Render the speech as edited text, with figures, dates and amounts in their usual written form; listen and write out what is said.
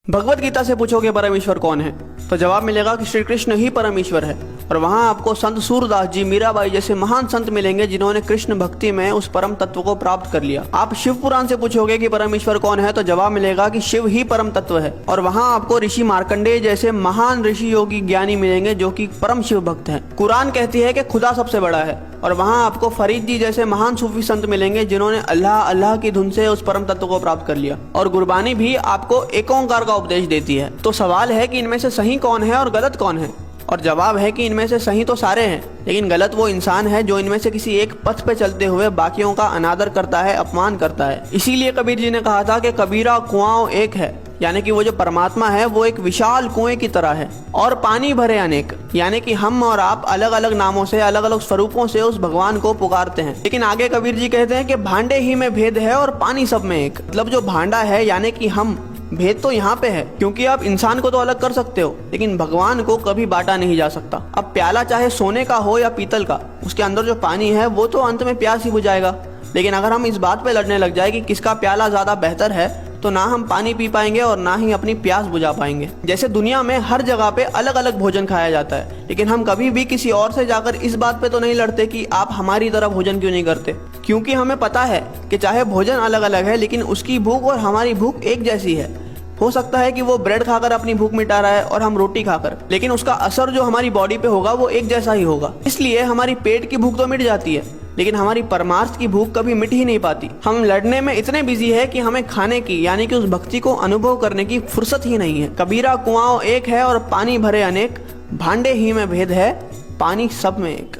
भगवत गीता से पूछोगे परमेश्वर कौन है तो जवाब मिलेगा कि श्री कृष्ण ही परमेश्वर है। और वहाँ आपको संत सूरदास जी, मीराबाई जैसे महान संत मिलेंगे जिन्होंने कृष्ण भक्ति में उस परम तत्व को प्राप्त कर लिया। आप शिव पुराण से पूछोगे कि परमेश्वर कौन है तो जवाब मिलेगा कि शिव ही परम तत्व है। और वहाँ आपको ऋषि मार्कंडेय जैसे महान ऋषि योगी ज्ञानी मिलेंगे जो कि परम शिव भक्त हैं। कुरान कहती है कि खुदा सबसे बड़ा है। और वहाँ आपको फरीद जी जैसे महान सूफी संत मिलेंगे जिन्होंने अल्लाह अल्लाह की धुन से उस परम तत्व को प्राप्त कर लिया। और गुरबानी भी आपको एक ओंकार का उपदेश देती है। तो सवाल है कि इनमें से सही कौन है और गलत कौन है। और जवाब है कि इनमें से सही तो सारे हैं, लेकिन गलत वो इंसान है जो इनमें से किसी एक पथ पे चलते हुए बाकियों का अनादर करता है, अपमान करता है। इसीलिए कबीर जी ने कहा था कि कबीरा कुआं एक है, यानी कि वो जो परमात्मा है वो एक विशाल कुएं की तरह है और पानी भरे अनेक, यानी कि हम और आप अलग अलग नामों से, अलग अलग स्वरूपों से उस भगवान को पुकारते हैं। लेकिन आगे कबीर जी कहते हैं कि भांडे ही में भेद है और पानी सब में एक। मतलब जो भांडा है यानी कि हम, भेद तो यहाँ पे है, क्योंकि आप इंसान को तो अलग कर सकते हो लेकिन भगवान को कभी बांटा नहीं जा सकता। अब प्याला चाहे सोने का हो या पीतल का, उसके अंदर जो पानी है वो तो अंत में प्यास ही बुझाएगा। लेकिन अगर हम इस बात पे लड़ने लग जाए कि किसका प्याला ज्यादा बेहतर है तो ना हम पानी पी पाएंगे और ना ही अपनी प्यास बुझा पाएंगे। जैसे दुनिया में हर जगह पे अलग अलग भोजन खाया जाता है, लेकिन हम कभी भी किसी और से जाकर इस बात पे तो नहीं लड़ते कि आप हमारी तरह भोजन क्यों नहीं करते, क्योंकि हमें पता है कि चाहे भोजन अलग अलग है लेकिन उसकी भूख और हमारी भूख एक जैसी है। हो सकता है कि वो ब्रेड खाकर अपनी भूख मिटा रहा है और हम रोटी खाकर, लेकिन उसका असर जो हमारी बॉडी पे होगा वो एक जैसा ही होगा। इसलिए हमारी पेट की भूख तो मिट जाती है लेकिन हमारी परमार्थ की भूख कभी मिट ही नहीं पाती। हम लड़ने में इतने बिजी है कि हमें खाने की यानी कि उस भक्ति को अनुभव करने की फुर्सत ही नहीं है। कबीरा कुआं एक है और पानी भरे अनेक, भांडे ही में भेद है, पानी सब में एक।